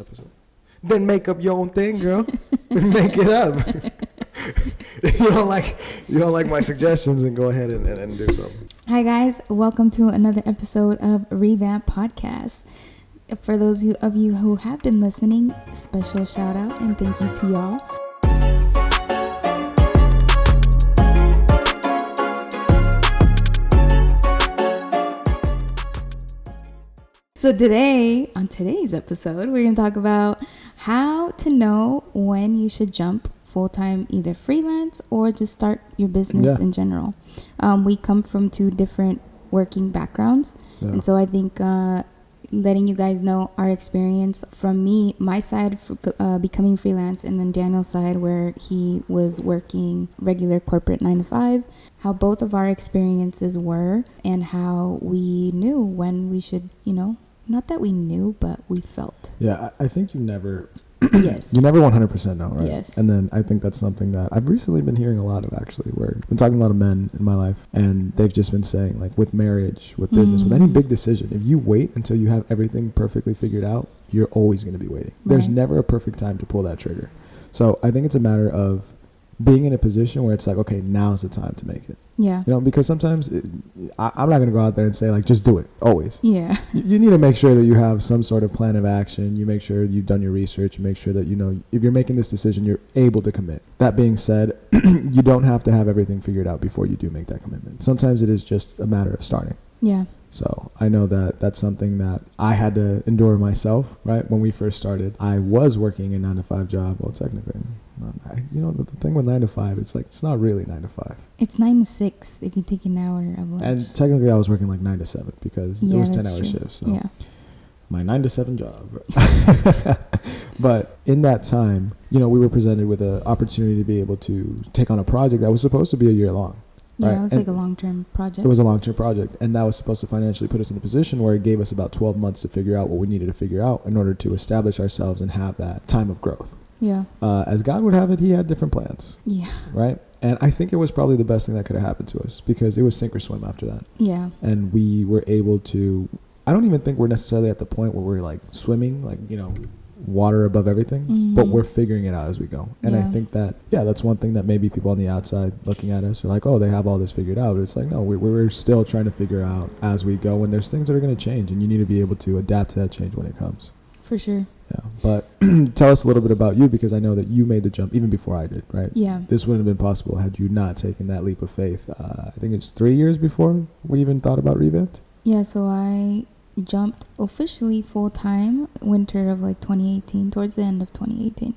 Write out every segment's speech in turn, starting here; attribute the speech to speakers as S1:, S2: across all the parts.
S1: episode. Then make up your own thing, girl. Make it up. you don't like my suggestions, and go ahead and do something.
S2: Hi guys, welcome to another episode of Revamped Podcast. For those of you who have been listening, special shout out and thank you to y'all. So today, on today's episode, we're going to talk about how to know when you should jump full-time, either freelance or just start your business in general. We come from two different working backgrounds. Yeah. And so I think letting you guys know our experience from me, my side becoming freelance, and then Daniel's side where he was working regular corporate 9 to 5, how both of our experiences were and how we knew when we should, not that we knew, but we felt.
S1: Yeah, I think you never...
S2: Yes.
S1: You never 100% know, right?
S2: Yes.
S1: And then I think that's something that I've recently been hearing a lot of, actually, where I've been talking to a lot of men in my life, and they've just been saying, like, with marriage, with business, with any big decision, if you wait until you have everything perfectly figured out, you're always going to be waiting. Right. There's never a perfect time to pull that trigger. So I think it's a matter of being in a position where it's like, okay, now's the time to make it.
S2: Yeah.
S1: Because sometimes I'm not going to go out there and say, like, just do it always.
S2: Yeah.
S1: You need to make sure that you have some sort of plan of action. You make sure you've done your research. You make sure that, if you're making this decision, you're able to commit. That being said, you don't have to have everything figured out before you do make that commitment. Sometimes it is just a matter of starting. Yeah. So I know that that's something that I had to endure myself, right? When we first started, I was working a 9 to 5 job. Well, technically, the thing with 9 to 5, it's like, it's not really 9 to 5.
S2: It's 9 to 6 if you take an hour of lunch.
S1: And technically I was working like 9 to 7 because it was 10-hour shifts. So yeah. My 9 to 7 job. But in that time, we were presented with an opportunity to be able to take on a project that was supposed to be a year long.
S2: Yeah, it was like a long-term project.
S1: It was a long-term project, and that was supposed to financially put us in a position where it gave us about 12 months to figure out what we needed to figure out in order to establish ourselves and have that time of growth. Yeah. As God would have it, he had different plans. Yeah. Right? And I think it was probably the best thing that could have happened to us because it was sink or swim after that. Yeah. And we were able to, I don't even think we're necessarily at the point where we're like swimming, like, water above everything, but we're figuring it out as we go. And I think that, that's one thing that maybe people on the outside looking at us are like, oh, they have all this figured out. But it's like, no, we're still trying to figure out as we go. And there's things that are going to change, and you need to be able to adapt to that change when it comes.
S2: For sure.
S1: Yeah. But tell us a little bit about you, because I know that you made the jump even before I did, right? Yeah. This wouldn't have been possible had you not taken that leap of faith. I think it's 3 years before we even thought about Revamped.
S2: Yeah, so I jumped officially full-time winter of like 2018, towards the end of 2018.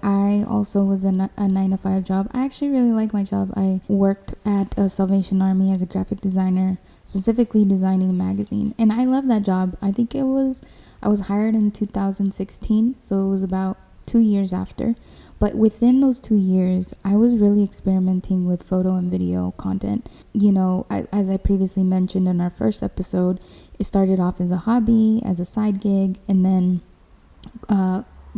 S2: I also was a 9 to 5 job. I actually really like my job. I worked at a Salvation Army as a graphic designer, specifically designing a magazine, and I love that job. I was hired in 2016, so it was about 2 years after. But within those 2 years, I was really experimenting with photo and video content. As I previously mentioned in our first episode, it started off as a hobby, as a side gig, and then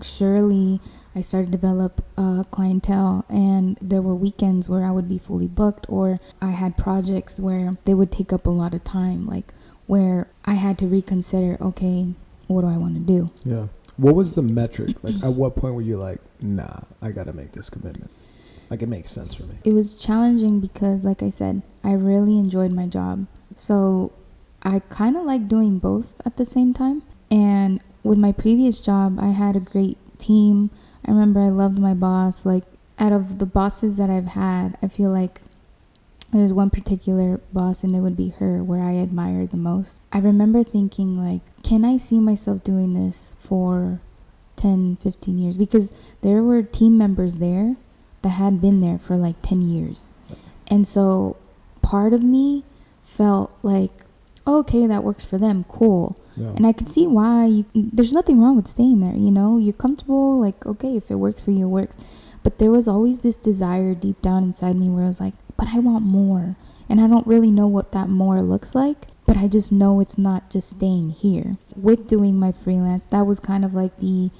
S2: surely I started to develop clientele, and there were weekends where I would be fully booked, or I had projects where they would take up a lot of time, like where I had to reconsider, okay, what do I want to do? Yeah.
S1: What was the metric? Like, at what point were you like, nah, I got to make this commitment? Like, it makes sense for me.
S2: It was challenging because, like I said, I really enjoyed my job. So I kind of like doing both at the same time. And with my previous job, I had a great team. I remember I loved my boss. Like, out of the bosses that I've had, I feel like there's one particular boss, and it would be her, where I admired the most. I remember thinking, like, can I see myself doing this for 10, 15 years? Because there were team members there that had been there for like 10 years. And so part of me felt like, oh, okay, that works for them. Cool. Yeah. And I could see why. There's nothing wrong with staying there, You're comfortable. Like, okay, if it works for you, it works. But there was always this desire deep down inside me where I was like, but I want more. And I don't really know what that more looks like, but I just know it's not just staying here. With doing my freelance, that was kind of like the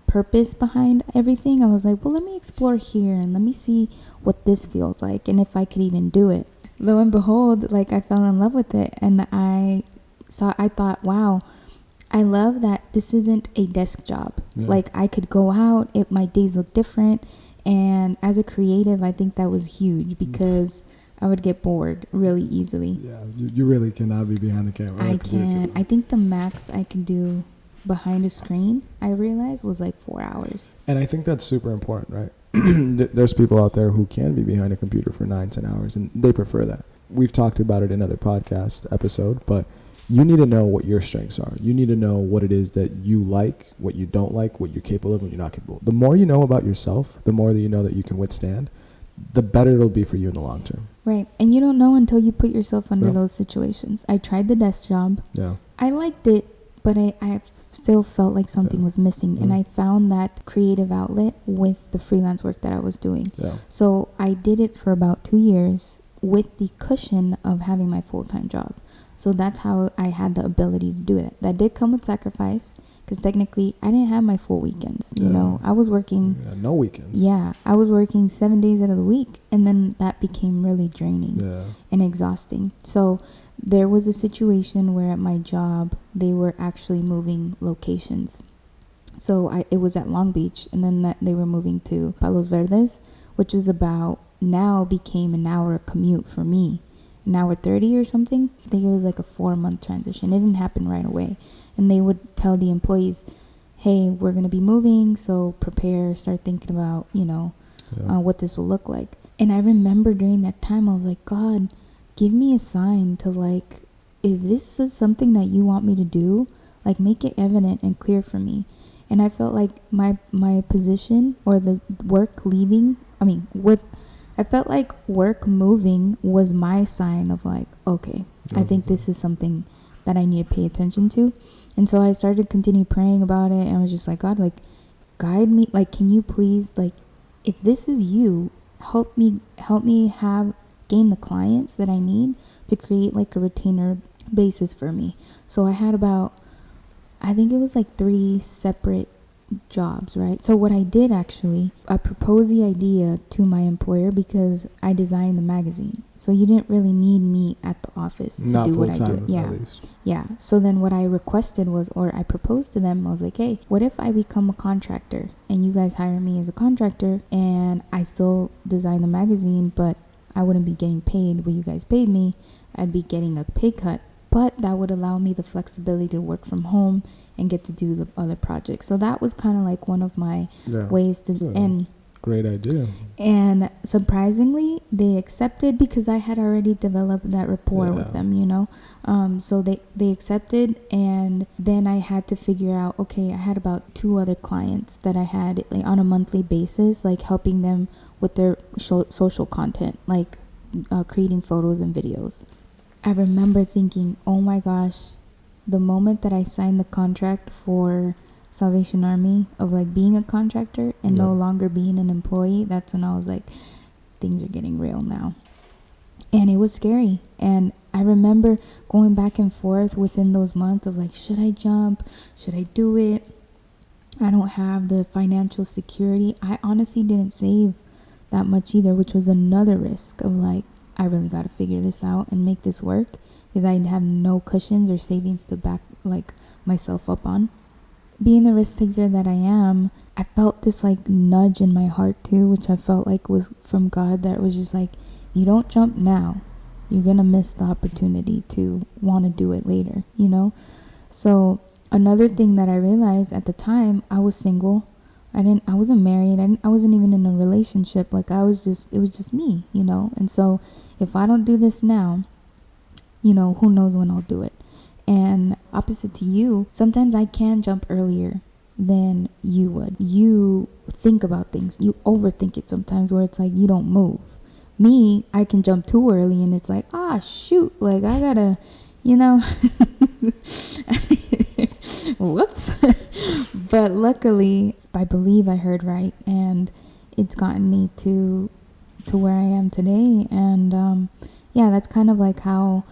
S2: purpose behind everything. I was like, well, let me explore here and let me see what this feels like and if I could even do it. Lo and behold, like, I fell in love with it, and I thought, wow, I love that this isn't a desk job. Like I could go out, my days look different. And as a creative, I think that was huge because I would get bored really easily.
S1: Yeah, you really cannot be behind the camera.
S2: I can't. I think the max I can do behind a screen, I realized, was like 4 hours.
S1: And I think that's super important, right? There's people out there who can be behind a computer for 9-10 hours, and they prefer that. We've talked about it in other podcast episode, but you need to know what your strengths are. You need to know what it is that you like, what you don't like, what you're capable of, what you're not capable of. The more you know about yourself, the more that you know that you can withstand, the better it'll be for you in the long term.
S2: Right. And you don't know until you put yourself under those situations. I tried the desk job.
S1: Yeah.
S2: I liked it, but I still felt like something was missing. And I found that creative outlet with the freelance work that I was doing.
S1: Yeah.
S2: So I did it for about 2 years with the cushion of having my full-time job. So that's how I had the ability to do it. That did come with sacrifice, because technically I didn't have my full weekends. You know, I was working.
S1: No weekends.
S2: Yeah, I was working 7 days out of the week, and then that became really draining and exhausting. So there was a situation where at my job they were actually moving locations. So it was at Long Beach, and then they were moving to Palos Verdes, which was now became an hour commute for me. An hour 30 or something. I think it was like a 4-month transition. It didn't happen right away. And they would tell the employees, hey, we're going to be moving, so prepare, start thinking about, what this will look like. And I remember during that time, I was like, God, give me a sign to like, if this is something that you want me to do, like make it evident and clear for me. And I felt like my position or the work leaving, I felt like work moving was my sign of like, okay, I think this is something that I need to pay attention to. And so I started to continue praying about it, and I was just like, God, like, guide me. Like, can you please, like, if this is you, help me gain the clients that I need to create like a retainer basis for me. So I had I think it was like 3 separate jobs, right? So what I did actually, I proposed the idea to my employer because I designed the magazine. So you didn't really need me at the office to do what I do. Yeah. So then what I requested was, or I proposed to them, I was like, hey, what if I become a contractor and you guys hire me as a contractor and I still design the magazine, but I wouldn't be getting paid what you guys paid me. I'd be getting a pay cut, but that would allow me the flexibility to work from home and get to do the other projects. So that was kind of like one of my ways to, and
S1: great idea.
S2: And surprisingly, they accepted because I had already developed that rapport with them, so they accepted. And then I had to figure out, okay, I had about 2 other clients that I had like on a monthly basis, like helping them with their social content, like creating photos and videos. I remember thinking, oh my gosh, the moment that I signed the contract for Salvation Army of like being a contractor and no longer being an employee, that's when I was like, things are getting real now. And it was scary. And I remember going back and forth within those months of like, should I jump? Should I do it? I don't have the financial security. I honestly didn't save that much either, which was another risk of like, I really got to figure this out and make this work, because I have no cushions or savings to back like myself up on. Being the risk taker that I am, I felt this like nudge in my heart too, which I felt like was from God, that was just like, you don't jump now, you're gonna miss the opportunity to want to do it later, So another thing that I realized at the time, I was single. I wasn't married. I wasn't even in a relationship. Like it was just me, And so if I don't do this now, who knows when I'll do it. And opposite to you, sometimes I can jump earlier than you would. You think about things. You overthink it sometimes, where it's like you don't move. Me, I can jump too early and it's like, shoot, like I gotta, whoops. But luckily, I believe I heard right, and it's gotten me to where I am today. And that's kind of like how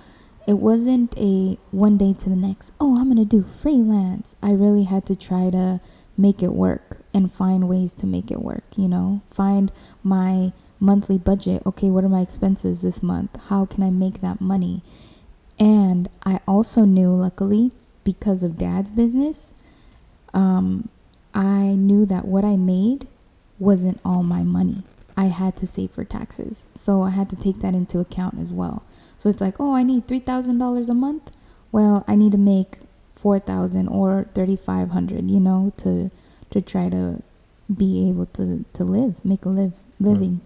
S2: it wasn't a one day to the next, I'm gonna do freelance. I really had to try to make it work and find ways to make it work, find my monthly budget. Okay, what are my expenses this month? How can I make that money? And I also knew, luckily, because of Dad's business, I knew that what I made wasn't all my money. I had to save for taxes. So I had to take that into account as well. So it's like, oh, I need $3,000 a month. Well, I need to make $4,000 or $3,500, you know, to try to be able to live, make a living.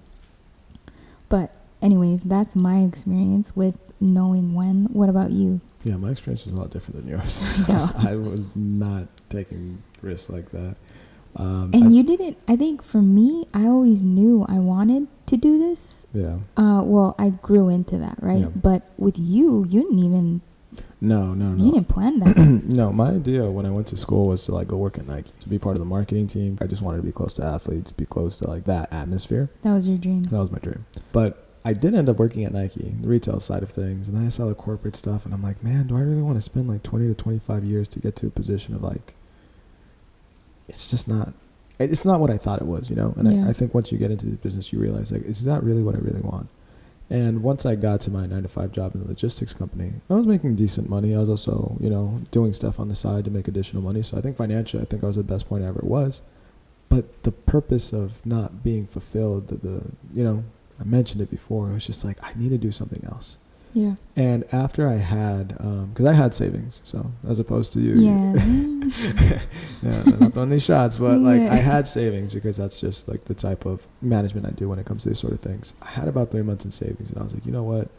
S2: But anyways, that's my experience with knowing when. What about you?
S1: Yeah, my experience was a lot different than yours.
S2: Yeah.
S1: I was not taking risks like that.
S2: And you didn't, I think for me, I always knew I wanted to do this.
S1: Yeah.
S2: Well, I grew into that, right?
S1: Yeah.
S2: But with you didn't even...
S1: No.
S2: You didn't plan that.
S1: No, my idea when I went to school was to like go work at Nike, to be part of the marketing team. I just wanted to be close to athletes, be close to like that atmosphere.
S2: That was your dream.
S1: That was my dream. But I did end up working at Nike, the retail side of things. And then I saw the corporate stuff and I'm like, man, do I really want to spend like 20 to 25 years to get to a position of like, it's not what I thought it was, you know? And I think once you get into the business, you realize like, it's not really what I really want. And once I got to my 9-to-5 job in the logistics company, I was making decent money. I was also, you know, doing stuff on the side to make additional money. So I think financially, I think I was at the best point I ever was. But the purpose of not being fulfilled, you know, I mentioned it before. It was just like, I need to do something else.
S2: Yeah.
S1: And after I had, because I had savings, so as opposed to you.
S2: Yeah.
S1: Yeah, not throwing any shots, but like I had savings because that's just like the type of management I do when it comes to these sort of things. I had about 3 months in savings and I was like, you know what?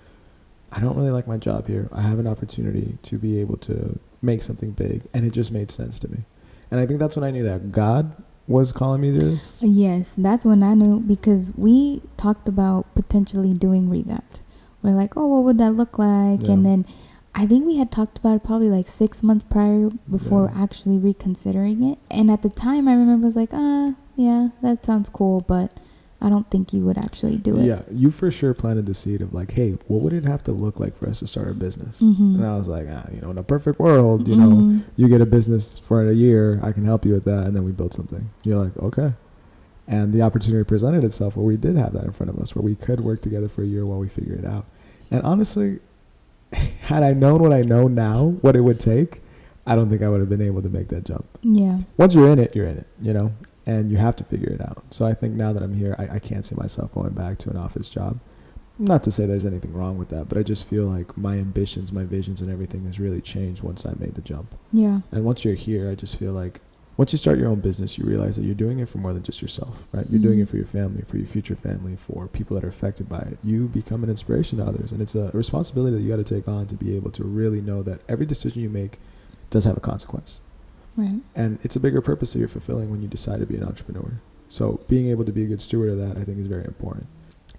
S1: I don't really like my job here. I have an opportunity to be able to make something big, and it just made sense to me. And I think that's when I knew that God was calling me to this.
S2: Yes, that's when I knew, because we talked about potentially doing Revamped. We're like, oh, what would that look like? Yeah. And then I think we had talked about it probably like 6 months prior before actually reconsidering it. And at the time, I remember I was like, yeah, that sounds cool, but I don't think you would actually do it.
S1: Yeah, you for sure planted the seed of like, hey, what would it have to look like for us to start a business?
S2: Mm-hmm.
S1: And I was like, you know, in a perfect world, you know, you get a business for a year, I can help you with that, and then we build something. You're like, okay. And the opportunity presented itself where we did have that in front of us, where we could work together for a year while we figure it out. And honestly, had I known what I know now, what it would take, I don't think I would have been able to make that jump.
S2: Yeah.
S1: Once you're in it, you know, and you have to figure it out. So I think now that I'm here, I can't see myself going back to an office job. Not to say there's anything wrong with that, but I just feel like my ambitions, my visions, and everything has really changed once I made the jump.
S2: Yeah.
S1: And once you're here, I just feel like once you start your own business, you realize that you're doing it for more than just yourself, right? You're doing it for your family, for your future family, for people that are affected by it. You become an inspiration to others, and it's a responsibility that you got to take on to be able to really know that every decision you make does have a consequence.
S2: Right.
S1: And it's a bigger purpose that you're fulfilling when you decide to be an entrepreneur. So being able to be a good steward of that, I think, is very important.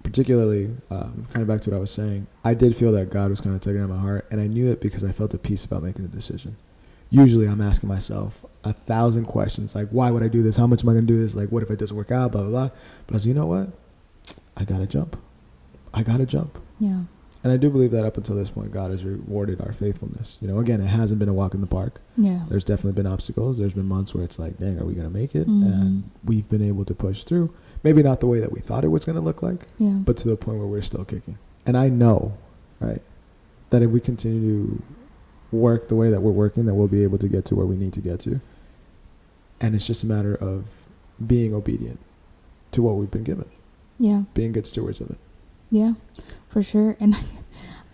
S1: Particularly, kind of back to what I was saying, I did feel that God was kind of tugging at my heart, and I knew it because I felt at peace about making the decision. Usually I'm asking myself 1,000 questions, like, why would I do this? How much am I going to do this? Like, what if it doesn't work out? Blah, blah, blah. But I was like, you know what? I got to jump.
S2: Yeah.
S1: And I do believe that up until this point, God has rewarded our faithfulness. You know, again, it hasn't been a walk in the park.
S2: Yeah.
S1: There's definitely been obstacles. There's been months where it's like, dang, are we going to make it? And we've been able to push through. Maybe not the way that we thought it was going to look like, but to the point where we're still kicking. And I know, right, that if we continue to work the way that we're working, that we'll be able to get to where we need to get to. And it's just a matter of being obedient to what we've been given. Yeah. Being good stewards of it.
S2: Yeah, for sure. And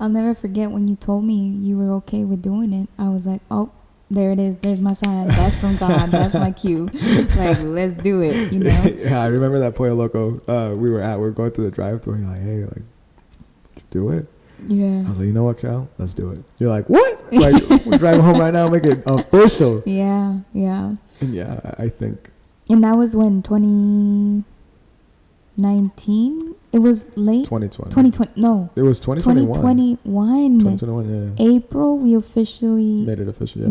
S2: I'll never forget when you told me you were okay with doing it. I was like, oh, there it is. There's my sign. That's from God. That's my cue. Like, let's do it, you know?
S1: Yeah, I remember that Pollo Loco we were going through the drive-thru and you're like, hey, like, do it.
S2: Yeah.
S1: I was like, you know what, Cal? Let's do it. You're like, what? Like, we're driving home right now, make it official.
S2: Yeah.
S1: And yeah, I think.
S2: And that was when 2019? It was late?
S1: 2020.
S2: 2020. No.
S1: It was 2021.
S2: 2021.
S1: Yeah.
S2: April, we officially
S1: made it official.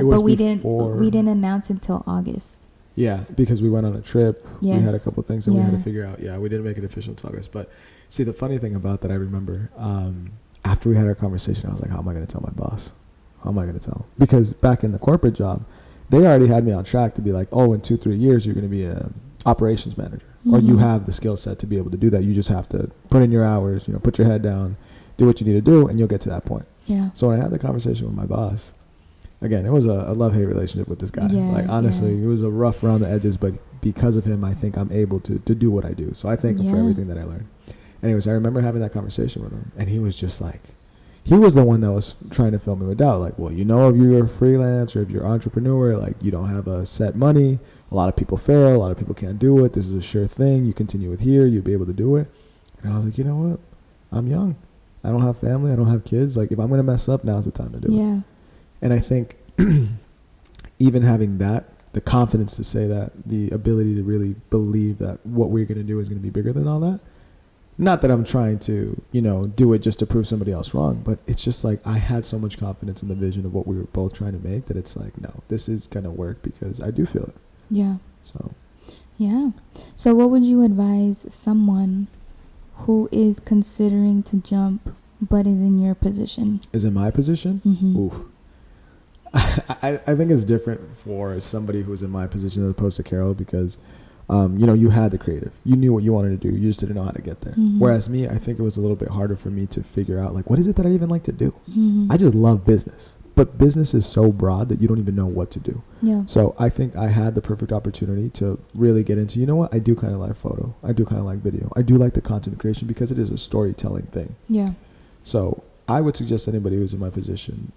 S2: But we didn't announce until August.
S1: Yeah, because we went on a trip.
S2: Yes.
S1: We had a couple things that we had to figure out. Yeah, we didn't make it official until August. But see, the funny thing about that, I remember after we had our conversation, I was like, how am I going to tell my boss? How am I going to tell him? Because back in the corporate job, they already had me on track to be like, oh, in 2-3 years, you're going to be an operations manager. Or you have the skill set to be able to do that. You just have to put in your hours, you know, put your head down, do what you need to do, and you'll get to that point.
S2: Yeah.
S1: So when I had the conversation with my boss, again, it was a love-hate relationship with this guy. Like, honestly, it was a rough around the edges, but because of him, I think I'm able to do what I do. So I thank him for everything that I learned. Anyways, I remember having that conversation with him, and he was just like, he was the one that was trying to fill me with doubt. Like, well, you know, if you're a freelance or if you're an entrepreneur, like, you don't have a set money. A lot of people fail. A lot of people can't do it. This is a sure thing. You continue with here, you'll be able to do it. And I was like, you know what? I'm young. I don't have family. I don't have kids. Like, if I'm going to mess up, now's the time to do it. And I think even having that, the confidence to say that, the ability to really believe that what we're going to do is going to be bigger than all that. Not that I'm trying to, you know, do it just to prove somebody else wrong, but it's just like I had so much confidence in the vision of what we were both trying to make that it's like, no, this is going to work because I do feel it.
S2: Yeah.
S1: So.
S2: Yeah. So what would you advise someone who is considering to jump but is in your position? Is in my position?
S1: Mm-hmm. Oof. I think it's different for somebody who's in my position as opposed to Carol because, you know, you had the creative. You knew what you wanted to do. You just didn't know how to get there. Mm-hmm. Whereas me, I think it was a little bit harder for me to figure out, like, what is it that I even like to do? Mm-hmm. I just love business. But business is so broad that you don't even know what to do. Yeah. So I think I had the perfect opportunity to really get into, you know what, I do kind of like photo. I do kind of like video. I do like the content creation because it is a storytelling thing. Yeah. So I would suggest anybody who's in my position,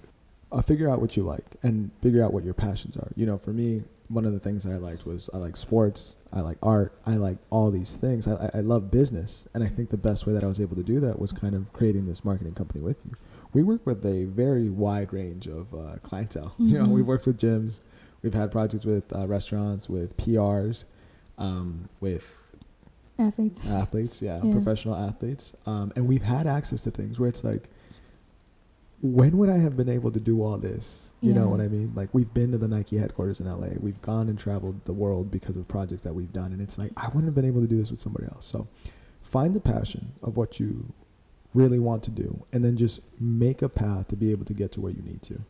S1: figure out what you like and figure out what your passions are. You know, for me, one of the things that I liked was I like sports. I like art. I like all these things. I love business. And I think the best way that I was able to do that was kind of creating this marketing company with you. We work with a very wide range of clientele. Mm-hmm. You know, we've worked with gyms. We've had projects with restaurants, with PRs, with athletes, yeah, professional athletes. And we've had access to things where it's like, when would I have been able to do all this? You know what I mean? Like, we've been to the Nike headquarters in LA. We've gone and traveled the world because of projects that we've done. And it's like, I wouldn't have been able to do this with somebody else. So find the passion of what you really want to do, and then just make a path to be able to get to where you need to.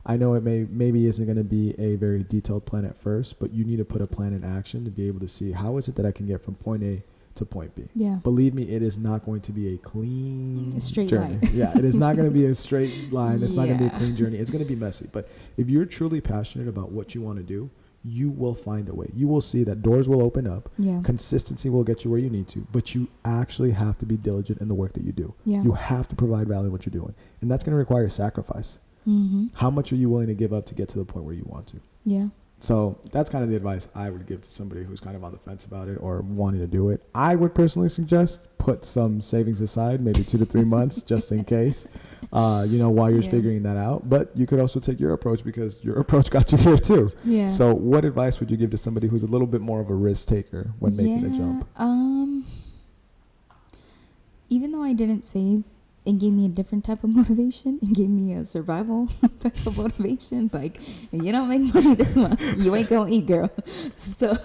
S1: I know it maybe isn't going to be a very detailed plan at first, but you need to put a plan in action to be able to see how is it that I can get from point A to point B. Yeah. Believe me, it is not going to be a clean
S2: straight
S1: journey.
S2: line.
S1: Yeah, it is not going to be a straight line. It's not going to be a clean journey. It's going to be messy. But if you're truly passionate about what you want to do, you will find a way. You will see that doors will open up. Yeah. Consistency will get you where you need to, but you actually have to be diligent in the work that you do. Yeah. You have to provide value in what you're doing. And that's going to require sacrifice. Mm-hmm. How much are you willing to give up to get to the point where you want to? Yeah. So that's kind of the advice I would give to somebody who's kind of on the fence about it or wanting to do it. I would personally suggest put some savings aside, maybe 2 to 3 months, just in case, you know, while you're figuring that out. But you could also take your approach because your approach got you here too. Yeah. So what advice would you give to somebody who's a little bit more of a risk taker when making a jump?
S2: Even though I didn't save, it gave me a different type of motivation. It gave me a survival type of motivation. Like, if you don't make money this month, you ain't gonna eat, girl. So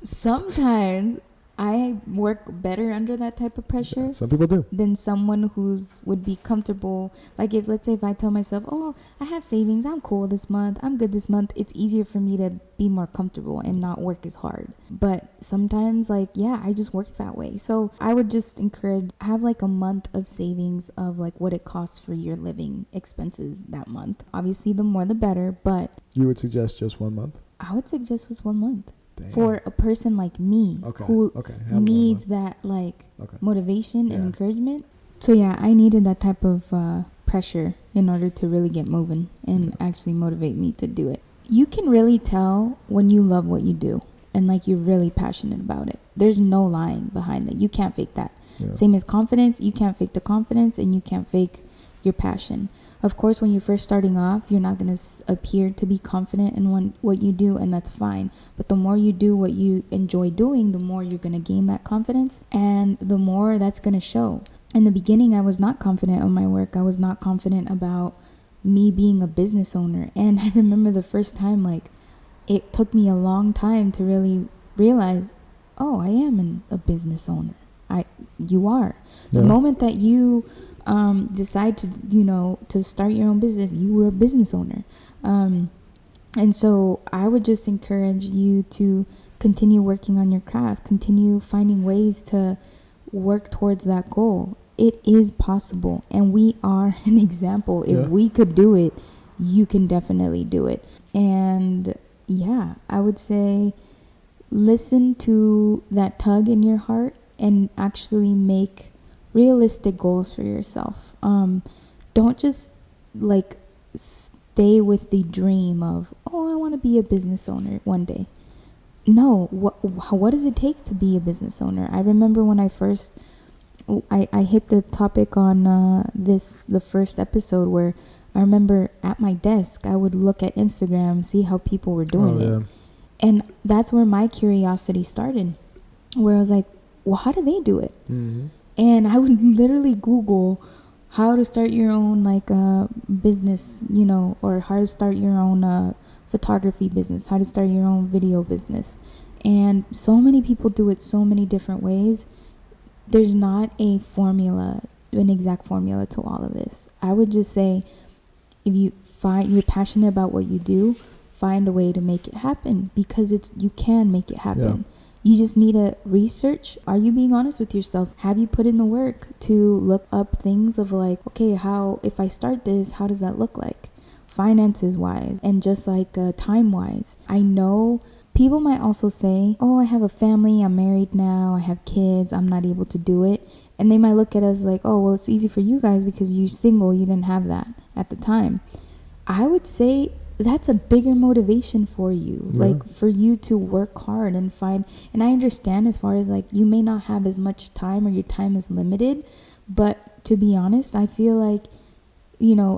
S2: sometimes I work better under that type of pressure.
S1: Yeah, some people do.
S2: Than someone who's would be comfortable. Like, if let's say if I tell myself, oh, I have savings, I'm cool this month, I'm good this month, it's easier for me to be more comfortable and not work as hard. But sometimes, like, yeah, I just work that way. So I would just encourage, have like a month of savings of like what it costs for your living expenses that month. Obviously, the more the better, but
S1: you would suggest just 1 month?
S2: I would suggest just 1 month. Damn. For a person like me who needs that like motivation and encouragement. So yeah, I needed that type of pressure in order to really get moving and actually motivate me to do it. You can really tell when you love what you do and like you're really passionate about it. There's no lying behind it. You can't fake that. Yeah. Same as confidence. You can't fake the confidence and you can't fake your passion. Of course, when you're first starting off, you're not going to appear to be confident in what you do, and that's fine. But the more you do what you enjoy doing, the more you're going to gain that confidence, and the more that's going to show. In the beginning, I was not confident on my work. I was not confident about me being a business owner. And I remember the first time, like, it took me a long time to really realize, oh, I am a business owner. You are. Yeah. The moment that you decide to start your own business, you were a business owner. And so I would just encourage you to continue working on your craft, continue finding ways to work towards that goal. It is possible, and we are an example. If we could do it, you can definitely do it. And yeah, I would say listen to that tug in your heart and actually make realistic goals for yourself. Don't just like stay with the dream of, oh, I want to be a business owner one day. No, what does it take to be a business owner? I remember when I first I hit the topic on the first episode, where I remember at my desk I would look at Instagram, see how people were doing it. And that's where my curiosity started, where I was like, well, how do they do it? Mm-hmm. And I would literally Google how to start your own business, or how to start your own photography business, how to start your own video business. And so many people do it so many different ways. There's not an exact formula to all of this. I would just say, if you're passionate about what you do, find a way to make it happen, because you can make it happen. Yeah. You just need to research. Are you being honest with yourself? Have you put in the work to look up things of like, okay, if I start this, how does that look like? Finances wise, and just time wise. I know people might also say, oh, I have a family, I'm married now, I have kids, I'm not able to do it. And they might look at us like, oh, well, it's easy for you guys because you're single, you didn't have that at the time. I would say that's a bigger motivation for you, for you to work hard and find. And I understand, as far as you may not have as much time, or your time is limited, but to be honest, I feel like,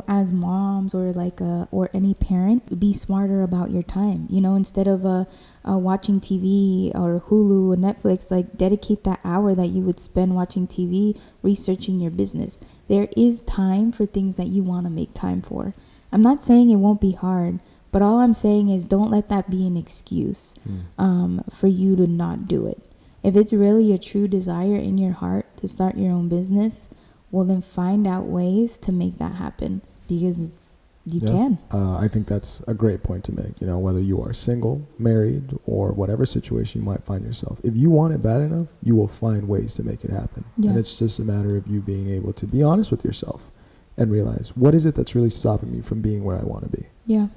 S2: as moms or any parent, be smarter about your time. Instead of watching TV or Hulu or Netflix, dedicate that hour that you would spend watching TV researching your business. There is time for things that you want to make time for. I'm not saying it won't be hard, but all I'm saying is don't let that be an excuse for you to not do it. If it's really a true desire in your heart to start your own business, well, then find out ways to make that happen, because you can.
S1: I think that's a great point to make. Whether you are single, married, or whatever situation you might find yourself, if you want it bad enough, you will find ways to make it happen. Yeah. And it's just a matter of you being able to be honest with yourself and realize, what is it that's really stopping me from being where I want to be?
S2: Yeah.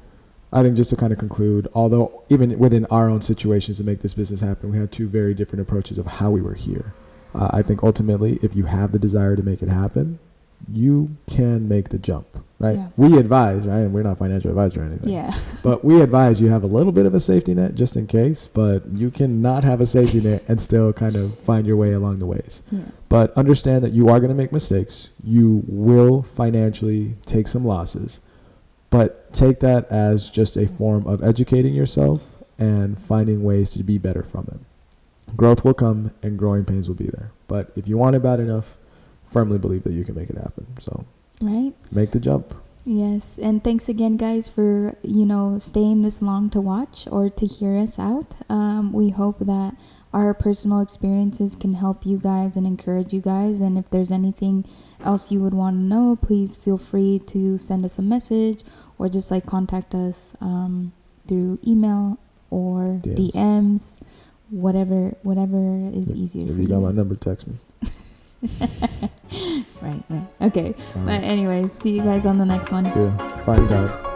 S1: I think just to kind of conclude, although even within our own situations to make this business happen, we had two very different approaches of how we were here. I think ultimately, if you have the desire to make it happen, you can make the jump, right? Yeah. We advise, right? And we're not financial advisors or anything.
S2: Yeah.
S1: But we advise you have a little bit of a safety net just in case, but you cannot have a safety net and still kind of find your way along the ways. Yeah. But understand that you are going to make mistakes. You will financially take some losses, but take that as just a form of educating yourself and finding ways to be better from it. Growth will come and growing pains will be there. But if you want it bad enough, firmly believe that you can make it happen. So make the jump.
S2: Yes. And thanks again, guys, for, staying this long to watch or to hear us out. We hope that our personal experiences can help you guys and encourage you guys. And if there's anything else you would want to know, please feel free to send us a message, or just contact us through email or DMs. Whatever is easier for you.
S1: If you got my number, text me.
S2: Right. Okay. Right. But anyways, see you guys on the next one.
S1: See ya. Find God.